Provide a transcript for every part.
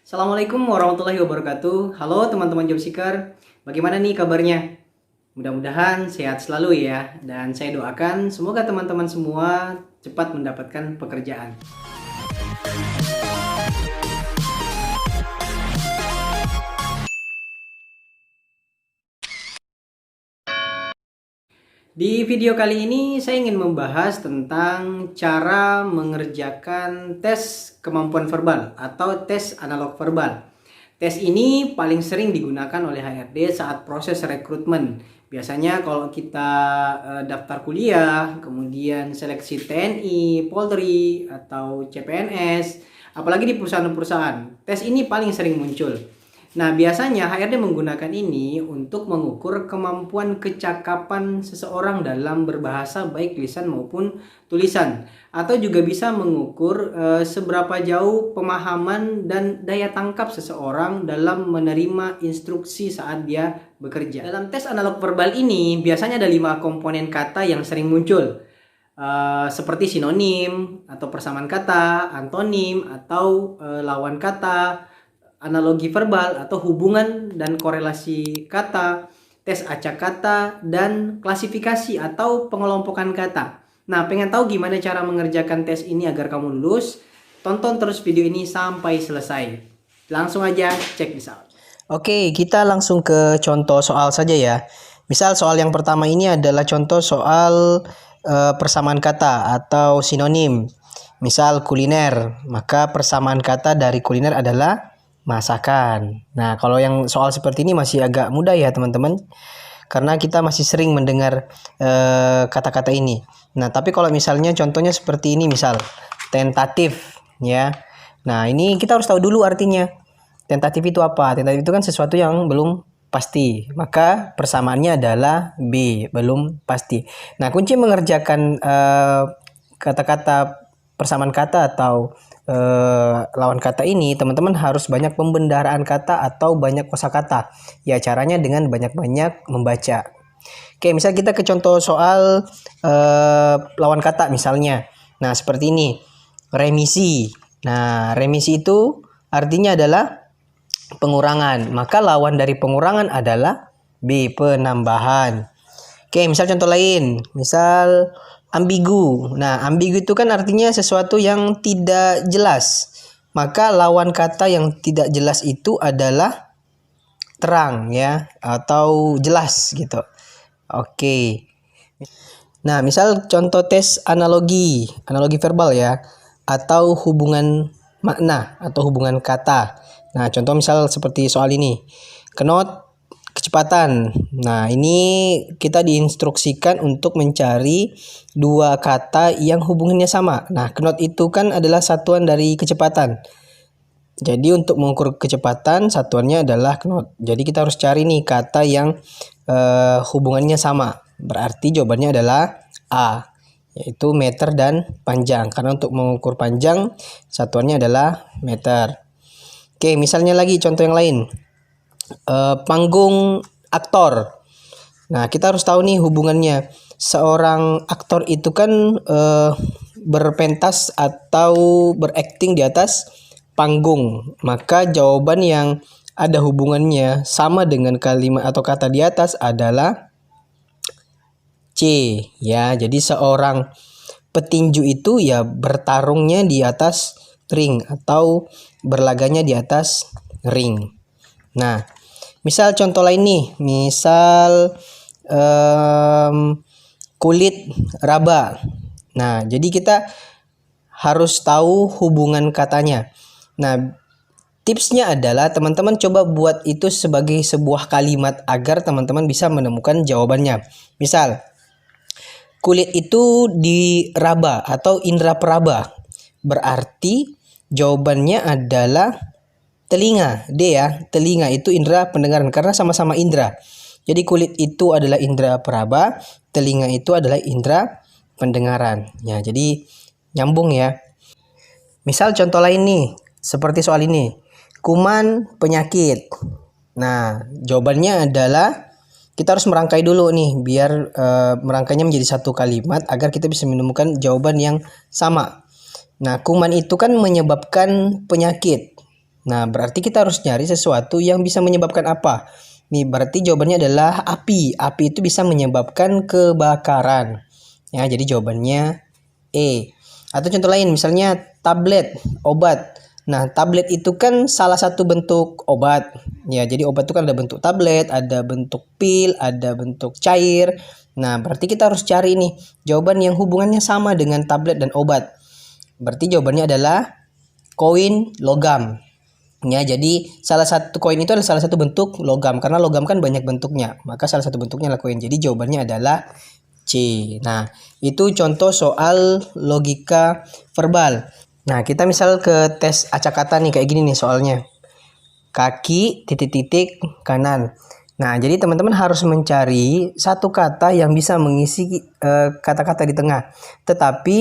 Assalamualaikum warahmatullahi wabarakatuh. Halo teman-teman job seeker, bagaimana nih kabarnya? Mudah-mudahan sehat selalu ya. Dan saya doakan semoga teman-teman semua cepat mendapatkan pekerjaan. Di video kali ini saya ingin membahas tentang cara mengerjakan tes kemampuan verbal atau tes analog verbal. Tes ini paling sering digunakan oleh HRD saat proses rekrutmen. Biasanya kalau kita daftar kuliah, kemudian seleksi TNI, Polri, atau CPNS, apalagi di perusahaan-perusahaan, tes ini paling sering muncul. Nah, biasanya HRD menggunakan ini untuk mengukur kemampuan kecakapan seseorang dalam berbahasa baik lisan maupun tulisan, atau juga bisa mengukur seberapa jauh pemahaman dan daya tangkap seseorang dalam menerima instruksi saat dia bekerja. Dalam tes analog verbal ini biasanya ada 5 komponen kata yang sering muncul, seperti sinonim atau persamaan kata, antonim atau lawan kata, analogi verbal atau hubungan dan korelasi kata, tes acak kata, dan klasifikasi atau pengelompokan kata. Nah, pengen tahu gimana cara mengerjakan tes ini agar kamu lulus? Tonton terus video ini sampai selesai. Langsung aja check this out. Oke, kita langsung ke contoh soal saja ya. Misal soal yang pertama ini adalah contoh soal persamaan kata atau sinonim. Misal kuliner, maka persamaan kata dari kuliner adalah masakan. Nah, kalau yang soal seperti ini masih agak mudah ya teman-teman, karena kita masih sering mendengar kata-kata ini. Nah, tapi kalau misalnya contohnya seperti ini, misal tentatif ya. Nah, ini kita harus tahu dulu artinya. Tentatif itu apa? Tentatif itu kan sesuatu yang belum pasti. Maka persamaannya adalah B, belum pasti. Nah, kunci mengerjakan kata-kata persamaan kata atau lawan kata ini, teman-teman harus banyak pembendaharaan kata atau banyak kosakata. Ya, caranya dengan banyak-banyak membaca. Oke, misal kita ke contoh soal lawan kata misalnya. Nah, seperti ini. Remisi. Nah, remisi itu artinya adalah pengurangan. Maka lawan dari pengurangan adalah B, penambahan. Oke, misal contoh lain. Misal ambigu. Nah, ambigu itu kan artinya sesuatu yang tidak jelas. Maka lawan kata yang tidak jelas itu adalah terang ya, atau jelas gitu. Oke. Nah, misal contoh tes analogi verbal ya, atau hubungan makna atau hubungan kata. Nah, contoh misal seperti soal ini. Knot kecepatan. Nah, ini kita diinstruksikan untuk mencari dua kata yang hubungannya sama. Nah, knot itu kan adalah satuan dari kecepatan. Jadi untuk mengukur kecepatan satuannya adalah knot. Jadi kita harus cari nih kata yang hubungannya sama. Berarti jawabannya adalah A, yaitu meter dan panjang. Karena untuk mengukur panjang satuannya adalah meter. Oke, misalnya lagi contoh yang lain. Panggung aktor. Nah, kita harus tahu nih hubungannya. Seorang aktor itu kan berpentas atau berakting di atas panggung. Maka jawaban yang ada hubungannya sama dengan kalimat atau kata di atas adalah C ya. Jadi seorang petinju itu ya bertarungnya di atas ring atau berlaganya di atas ring. Nah, misal contoh lain nih, misal kulit raba. Nah, jadi kita harus tahu hubungan katanya. Nah, tipsnya adalah teman-teman coba buat itu sebagai sebuah kalimat agar teman-teman bisa menemukan jawabannya. Misal, kulit itu diraba atau indera peraba. Berarti jawabannya adalah telinga. D ya, telinga itu indera pendengaran karena sama-sama indera. Jadi kulit itu adalah indera peraba, telinga itu adalah indera pendengaran. Ya, jadi nyambung ya. Misal contoh lain nih, seperti soal ini. Kuman penyakit. Nah, jawabannya adalah kita harus merangkai dulu nih biar merangkainya menjadi satu kalimat agar kita bisa menemukan jawaban yang sama. Nah, kuman itu kan menyebabkan penyakit. Nah, berarti kita harus nyari sesuatu yang bisa menyebabkan apa. Nih, berarti jawabannya adalah api. Api itu bisa menyebabkan kebakaran. Ya, jadi jawabannya E. Atau contoh lain, misalnya tablet, obat. Nah, tablet itu kan salah satu bentuk obat. Ya, jadi obat itu kan ada bentuk tablet, ada bentuk pil, ada bentuk cair. Nah, berarti kita harus cari nih jawaban yang hubungannya sama dengan tablet dan obat. Berarti jawabannya adalah koin logam. Ya, jadi salah satu koin itu adalah salah satu bentuk logam karena logam kan banyak bentuknya. Maka salah satu bentuknya adalah koin. Jadi jawabannya adalah C. Nah, itu contoh soal logika verbal. Nah, kita misal ke tes acak kata nih kayak gini nih soalnya. Kaki titik-titik kanan. Nah, jadi teman-teman harus mencari satu kata yang bisa mengisi kata-kata di tengah. Tetapi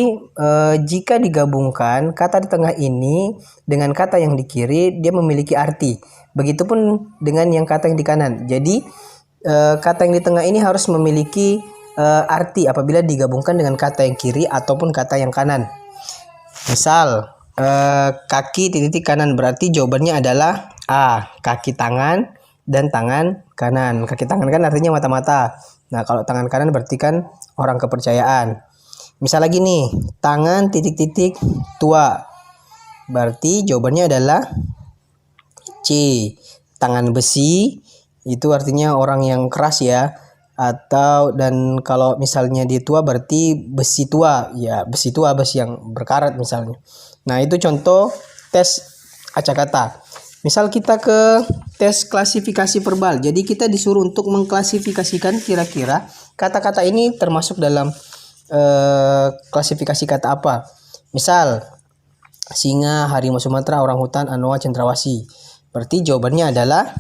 jika digabungkan kata di tengah ini dengan kata yang di kiri, dia memiliki arti. Begitupun dengan yang kata yang di kanan. Jadi kata yang di tengah ini harus memiliki arti apabila digabungkan dengan kata yang kiri ataupun kata yang kanan. Misal kaki titik kanan berarti jawabannya adalah A. Kaki tangan dan tangan kanan. Kaki tangan kan artinya mata-mata. Nah, kalau tangan kanan berarti kan orang kepercayaan. Misal lagi nih, tangan titik-titik tua. Berarti jawabannya adalah C. Tangan besi itu artinya orang yang keras ya. Atau dan kalau misalnya dia tua berarti besi tua. Ya, besi tua, besi yang berkarat misalnya. Nah, itu contoh tes acak kata. Misal kita ke tes klasifikasi verbal. Jadi kita disuruh untuk mengklasifikasikan kira-kira kata-kata ini termasuk dalam klasifikasi kata apa. Misal singa, harimau Sumatera, orangutan, anoa, cendrawasih. Berarti jawabannya adalah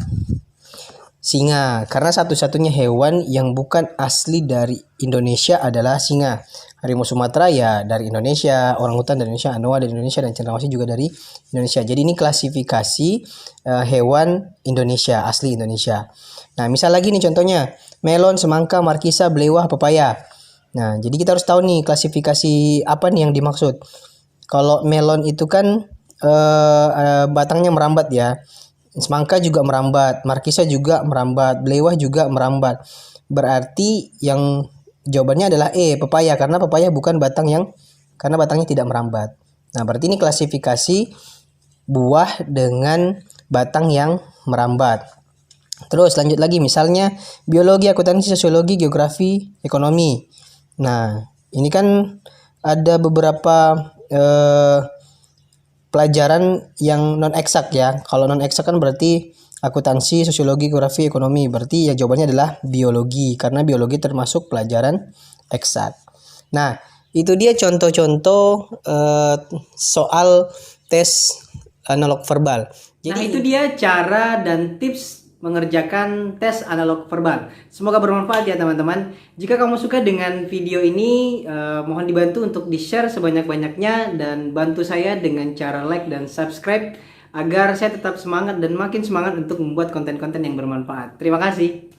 singa. Karena satu-satunya hewan yang bukan asli dari Indonesia adalah singa. Harimau Sumatera ya dari Indonesia, orangutan dari Indonesia, anoa dari Indonesia, dan cendrawasih juga dari Indonesia. Jadi ini klasifikasi hewan Indonesia, asli Indonesia. Nah, misal lagi nih contohnya, melon, semangka, markisa, belewah, pepaya. Nah, jadi kita harus tahu nih klasifikasi apa nih yang dimaksud. Kalau melon itu kan batangnya merambat ya. Semangka juga merambat, markisa juga merambat, belewah juga merambat. Berarti yang jawabannya adalah E, pepaya, karena pepaya bukan karena batangnya tidak merambat. Nah, berarti ini klasifikasi buah dengan batang yang merambat. Terus lanjut lagi, misalnya biologi, akuntansi, sosiologi, geografi, ekonomi. Nah, ini kan ada beberapa pelajaran yang non eksak ya. Kalau non eksak kan berarti akuntansi, sosiologi, geografi, ekonomi. Berarti ya jawabannya adalah biologi karena biologi termasuk pelajaran eksak. Nah, itu dia contoh-contoh soal tes analog verbal. Nah, itu dia cara dan tips mengerjakan tes analog verbal. Semoga bermanfaat ya teman-teman. Jika kamu suka dengan video ini, mohon dibantu untuk di-share sebanyak-banyaknya dan bantu saya dengan cara like dan subscribe agar saya tetap semangat dan makin semangat untuk membuat konten-konten yang bermanfaat. Terima kasih.